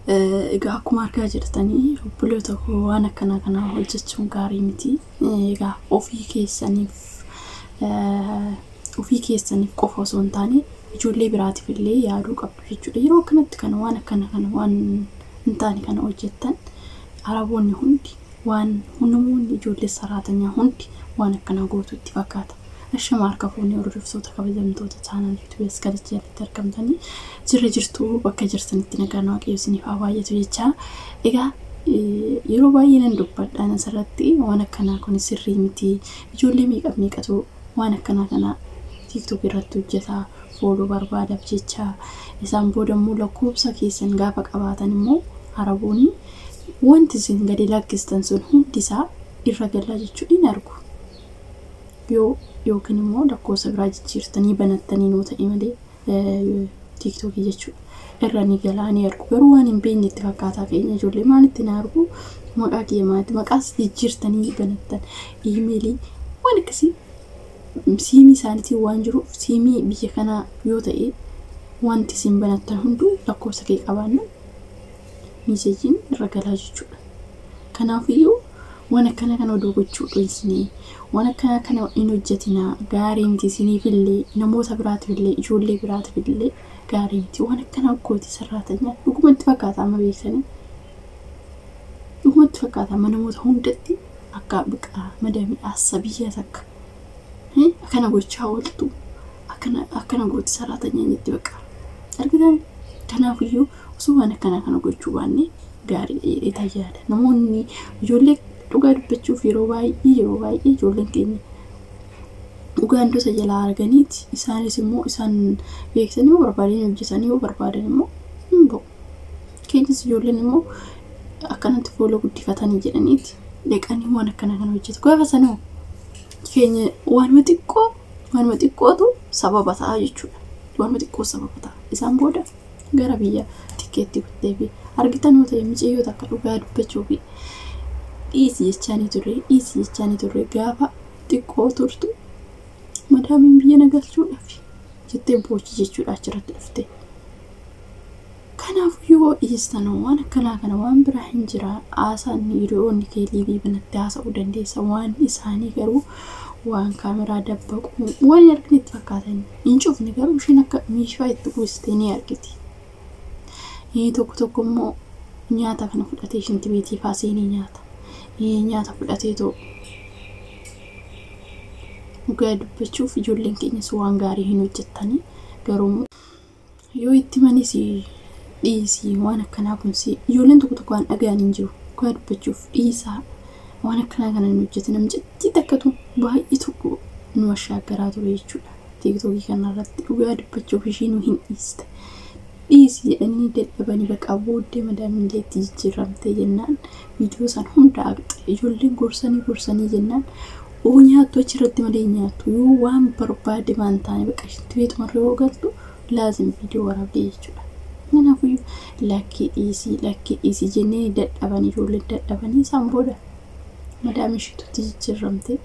egaa akkuma argaa jirtanii obboloota koo waan akkana kana hojjechuun gaarii miti. Egaa ofii keessaniif qofa osoo hin taane ijoollee biraatiif illee yaaduu qabdu jechuudha. Yeroo kanatti kana waan akkana kana waan hin taane kana hojjettan Araboonni hundi waan namoonni ijoollee saraatanyaa hundi waan akkana gootu itti fakkaata. Ashama harka fuunee hordoftoota kabajamtoota chaanal YouTube kanatti jalatti argamtanii jirtu bakka jirtanitti nagaan waaqayyo isiniif haa baay'atu jecha. Egaa yeroo baay'ee nan dubbadhaan asirratti waan akkana kun sirrii miti. Ijoollee meeqatu waan akkana kana TikTok irratti hojjetaa fooloo barbaadaaf jecha. Isaan booda immoo lakkoofsa keessan gaafa qabaatan immoo Araboonni wanti isin gadi lakkistan sun hundisaa irra galaa jechuudha hin argu. Yookiin immoo lakkoofsa biraa jijjiirtanii banattanii noo ta'e malee TikTok jechuudha. Irra ni galaa ni argu. Garuu waan hin beekne itti fakkaataa keenya ijoollee maalitti na argu maqaa keemaati maqaas jijjiirtanii banattan iimeelii waan akkasii siimii isaaniitiin waan jiruuf siimii biyya kanaa yoo ta'e wanti isin banattan hunduu lakkoofsa kee qabaannu miiseejiin irra galaa jechuudha. Kanaafiyyuu waan akkana kana odoo gochuu dhiisnee waan akkana kana hin hojjetinaa gaarii miti isiniif illee namoota biraatiif illee ijoollee biraatiif illee gaarii miti. Waan akkana gooti sarraatanyaa dhugumatti fakkaata amma beektanii dhugumatti fakkaata amma namoota hundatti akka biqaa madamii assa biyya takka akkana gochaa ooltu akkana gooti sarraatanyaa jetti baqa argitan. Kanaafiyyuu osoo waan akkana kana gochuu baanne gaarii tajaajila namoonni ijoollee dhugaa dubbachuuf yeroo baay'ee ijoolleen keenya dhugaan dosa jalaa arganiiti isaanis immoo isaan beeksanii barbaadan hojjetanii barbaadan immoo hin ba'u. Keenyas ijoolleen immoo akkanatti fooloo guddifatanii jedhaniiti deeqanii waan akkana kana hojjetu. Gaafa sanoo keenya waanuma xiqqootu sababa ta'a jechuudha. Waanuma xiqqoo sababa ta'a. Isaan booda gara biyya tikeetti kuttee fi argitan yoo ta'e miceeyyoo takka dhugaa dubbachuu fi dhiisii jechaanii turre gaafa xiqqoo turtu madaamiin biyya nagalchuudhaaf jettee boochi jechuudha achirratti dhufte. Kanaaf yoo dhiistanoo waan akkanaa kana waan biraa hin jira haasaan hiriyoonni kee liivii banatti haasa'uu dandeessa waan isaanii garuu waan kaameraa dabbaqu waan arginitti fakkaatan hin cufne garuu isheen akka meeshaa itti buustee ni argiti. Tokko immoo nyaata kana fudhatee shinti beetii faaseenii nyaata fudhatee too dhugaa dubbachuuf ijoolleen keenyas waan gaarii hin hojjettanii garuu yoo itti manis dhiisii waan akkanaa kunsi ijoolleen tokko waan dhagaan hin jiru dhugaa dubbachuuf dhiisaa waan akkanaa kana hin hojjetin namjatti takkatu baay'ee tokko nu ashaagaraa ture jechuudha. TikTokii kanarratti dhugaa dubbachuuf isheen hin dhiiste. Dhiisii jedhanii dadhabanii baqa booddee madaamiin leetti jijjiiramtee jennaan viidiyoo san hunda agxe ijoolleen gorsanii jennaan nyaattu achirratti malee nyaattu yoo waan barbaade maan taane baqa shitti beetumarra yoo galtu laazim viidiyoo waraabdee jechuudha. Kanaafiyyuu lakkii dhiisii jennee dadhabanii ijoolleen dadhabanii isaan booda madaamiin shitutti jijjiiramtee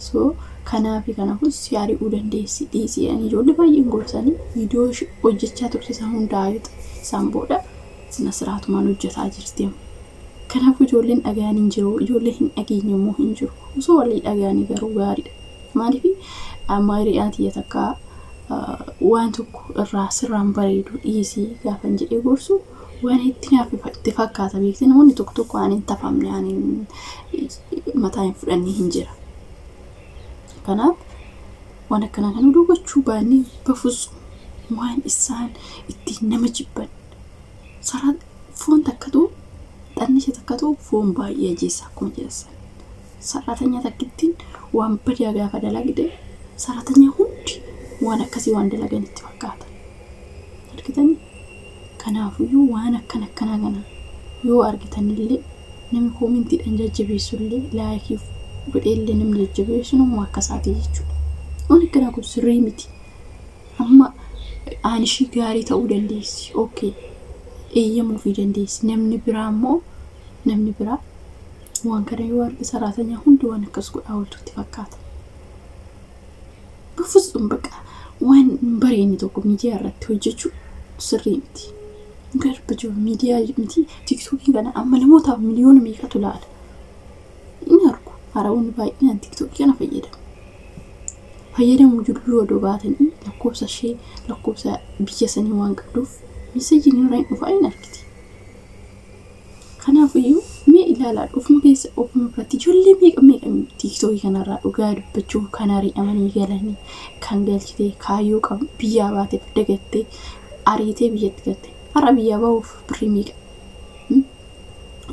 so kanaafi kanaafuu siyaari'uu dandeessi dhiisii ijoollee baay'een gorsanii viidiyoo hojjechaa turte isaan hundaa'uu isaan booda sina siraatumaan hojjetaa jirti. Kanaafuu ijoolleen dhagaan hin jiru ijoollee hin dhageenye immoo hin jiru osoo walii dhagaanii garuu gaariidha. Maaliif amma hiriyaatii takka waan tokko irraa sirraan bareedu dhiisii gaafa jedhee gorsu waan itti fakkaata beekte namoonni tokko waan hin tafamne waan mataa hin fudhanne hin jira. Kanaaf waan akkana kana dubbachuu baannee bafus waan isaan ittiin nama jibban saraa foon takkatu xannisha takkatu foon baay'ee jeessa akkuma jedhan saraatanya takkittiin waan badaa gaafa dalagde saraatanya hundi waan akkasii waan dalaganitti fakkaata argitanii. Kanaafiyyuu waan akkana kana yoo argitanillee namni koomintiidhaan jajjabeessullee laayikii godheellee namni jajjabeessu nama akkasaati jechuudha. Waan akkana kun sirrii miti. Amma aanishii gaarii ta'uu dandeessi. Okay. Eeyyamuu fi dandeessi. Namni biraa waan kana yoo arge saraatanyaa hundi waan akkas godhaa ooltutti fakkaata. Bafus baqa waan bareedni tokko miidiyaa irratti hojjechuu sirrii miti. Garbage media miti TikTok kana amma namoota miliyoona meeqatu laala. Inni argu harawun baay'inaan TikTok kana fayyadamu jullu odoo baatanii lakkoofsa ishee lakkoofsa biyya sanii waan qabduuf meseejiin irraa hin dhufaa hin argiti. Kanaafiyyuu mee ilaalaa dhufuma keessa ofuma biratti ijoollee meeqa TikTok kanarraa dhugaa dubbachuu kan ari'amanii galanii kan galchitee kaayyoo qabu biyyaa baatee dagattee ariitee biyyatti gatte. Har'a biyyaa bahuuf birrii meeqa?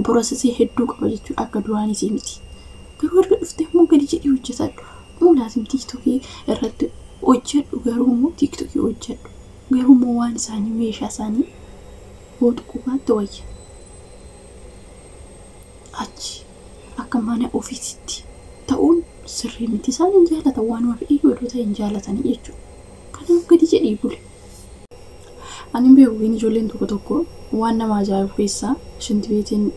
Poroosesii hedduu qaba jechuudha akka duraanii si miti. Garuu erga dhuftee immoo gadi jedhii hojjetadhu. Mulaasim TikTok irratti hojjedhu garuu immoo TikTok hojjedhu. Garuu immoo waan isaanii meeshaa isaanii booda qubaatti wayya. Achi akka mana ofiisitti ta'uun sirrii miti isaan hin jaalatan waan ofii godhuu ta'e hin jaalatanii jechuudha. Kanaaf gadi jedhii bule. Ani beekuun ijoolleen tokko waan nama ajaa'ibu keessaa shinti beetiin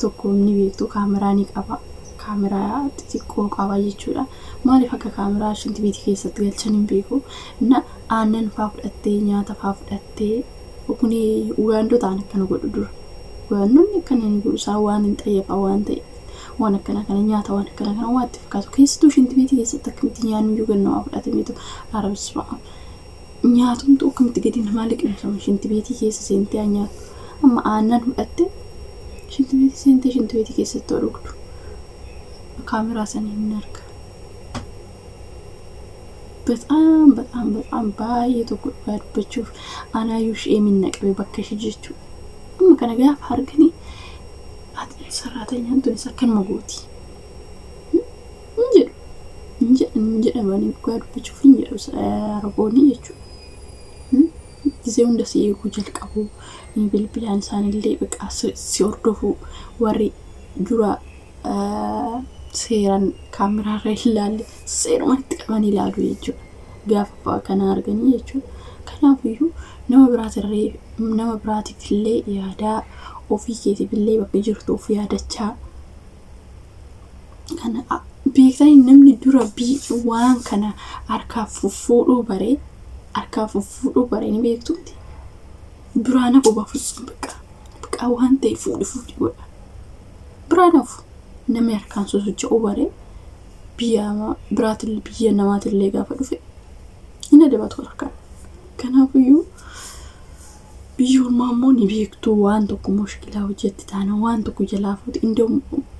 tokko ni beektu kaameraa ni qaba. Kaameraa xixiqqoo qaba jechuudha. Maaliif akka kaameraa shinti beetii keessatti galchan hin beeku. Na aannan fa'aa fudhattee nyaata fa'aa fudhattee kuni waandotaan akkana godhu dura. Waanonni akkana ni godhu isaa waan hin xayyafa waan ta'e waan akkana kana nyaata waan akkana kana waan itti fakkaatu keessattuu shinti beetii keessatti akkamitti nyaanni iyyuu gannamaa fudhatameetu arabsuma. Nyaatumtu akkamitti gadi namaa liqimsamu shinti beetii keessa seentee nyaatu. Amma aannan fudhattee shinti beetii seentee shinti beetii keessatti dhugdu. Kaamera sana hin arga. Bexaan baay'ee tokko dubbachuuf anaayyuu ishee minna qabe bakka ishee jechuudha. Amma kana gaafa arganii ati sarratanyaan tun isa kan magooti. Hin jedhamanii dhugaa dubbachuuf hin jedhu araboonni jechuudha. Gisee hunda si eeguu jalqabu bilbilaan isaanillee beqaa si hordofu warri dura seeran kaameraa irra ilaalle seerumatti qaban ilaalu jechuudha. Gaafa kana arganii jechuudha. Kanaafiyyuu nama biraatiif illee yaadaa ofii keetiif illee bakka jirtu of yaadachaa kana beektanii namni dura waan kana harkaaf fuudhuu baree ni beektuuti. Biraana qobaafus beqa waan ta'e fuudhi godha. Biraanaaf namni harkaan sosocho'uu baree biyya namaatillee gaafa dhufe inni dabatu harkaan. Kanaafiyyuu biyyoon immoo ni beektu waan tokko mushkilaa hojjetti taana waan tokko jalaa fuuti indoo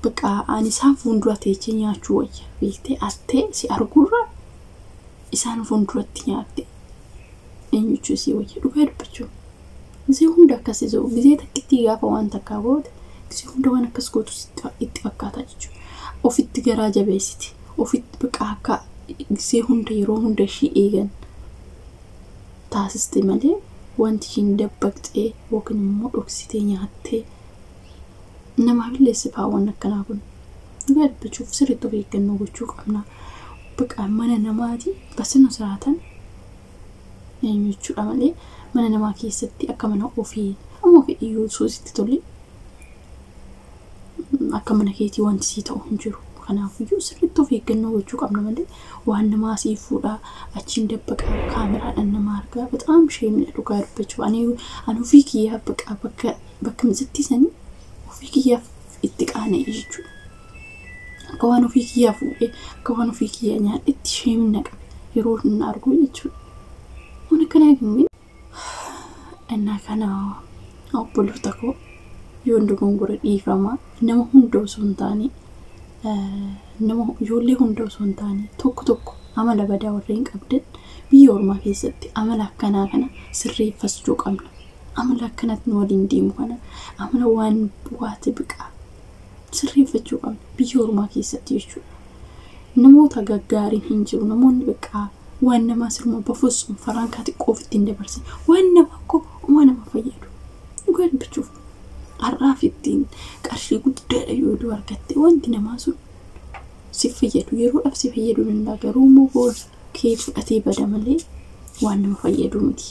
beqa ani isaan fuuldura teechee nyaachuu wayya beektee attee si arguurra isaan fuulduratti nyaatte eenyuchuu si wayya dhugaa dubbachuu. Gisee hunda akkas izoo gisee takkitti gaafa waan takkaa booda gisee hunda waan akkas gootu itti fakkaata jechuudha. Ofitti garaa jabeessiti ofitti beqa akka gisee hunda yeroo hunda ishii eegan taasiste malee wanti hin dabbaqxee yookiin immoo dhoksitee nyaattee nama billeessifaa waan akkanaa kun dhugaa dubbachuuf sirriitti of eeggannoo gochuu qabna. Beqa mana namaati basino siraatan eenyuchuudha malee mana namaa keessatti akka mana ofii amma ofii iyyuu soositti tole akka mana keetii wanti sii ta'u hin jiru. Kanaafiyyuu sirriitti of eeggannoo gochuu qabna malee waan namaa sii fuudhaa achiin dabbaqaa kaameraadhaan nama argaa bexaam sheemina dhugaa dubbachuu. Ani ofii kiyyaaf bakka mijattiisanii ofii kiyyaaf itti qaana'e jechuudha. Akka waan ofii kiyyaa fuudhee akka waan ofii kiyyaa nyaadhetti sheemina qabe yeroo hin argu jechuudha. Waan akkanaa eeguun innaa kana obboloota koo yoo dogongora dhiifamaa nama hunda osoo hin taane nama ijoollee hunda osoo hin taane tokko amala badaa warreen qabdan biyya ormaa keessatti amala akkanaa kana sirreeffachuu qabna. Amala akkanatti waliin deemu kana amala waan bu'aate biqaa sirreeffachuu qabna biyya ormaa keessatti jechuudha. Namoota gaggaariin hin jiru namoonni biqaa waan nama sirma bafuus faraankaa xiqqoo ofitti hin dabarsin waan nama fayyadu dhugaa dubbachuuf. Har'aaf ittiin qarshii guddaadha yoo argatte wanti namaa sun si fayyadu yeroodhaaf si fayyadu danda'a garuu immoo booda kee fudhatee bada malee waan nama fayyadu miti.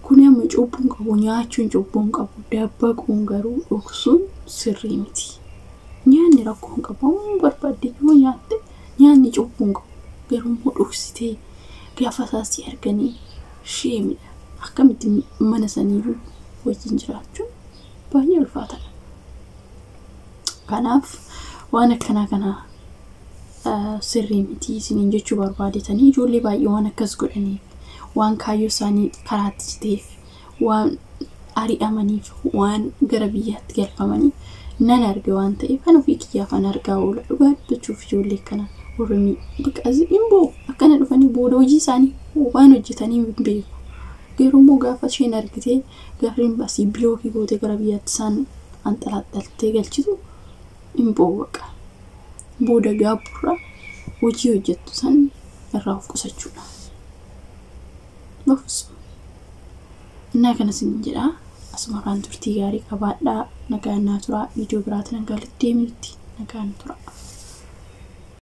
Kun amma cubbuun qabu nyaachuun cubbuun qabu dabbaquun garuu dhoksuun sirrii miti. Nyaanni rakkoon qabu barbaadde yoo nyaatte nyaanni cubbuun qabu garuu immoo dhoksitee gaafa isaas arganii sheemidha. akkamitti mana sanii wajjin jiraachuun baay'ee ulfaataadha. Kanaaf waan akkanaa kana sirrii miti isiniin jechuu barbaadetanii ijoollee baay'ee waan akkas godhaniif waan kaayyoo isaanii karaatti citeef waan ari'amaniif waan gara biyyaatti galfamaniif nan arge waan ta'eef kan ofii kiyyaafan argaa oola dhugaa dubbachuuf ijoollee kana Oromii biqazi imboo akkana dhufanii booda hojii isaanii waan hojjetanii hin beeku. Garuu gaafa isheen argitee gaafriin basii bilookii gootee gara biyyaatti isaan anxalaaxaltee galchitu imboo waqa booda gaabburra hojii hojjettu san irraa of qusachuudha. Innaa kanas hin jedhaa asuma kan turtii gaarii qabaadhaa nagaan naa turaa viidiyoo biraatiin hanga walitti deemnutti nagaan turaa.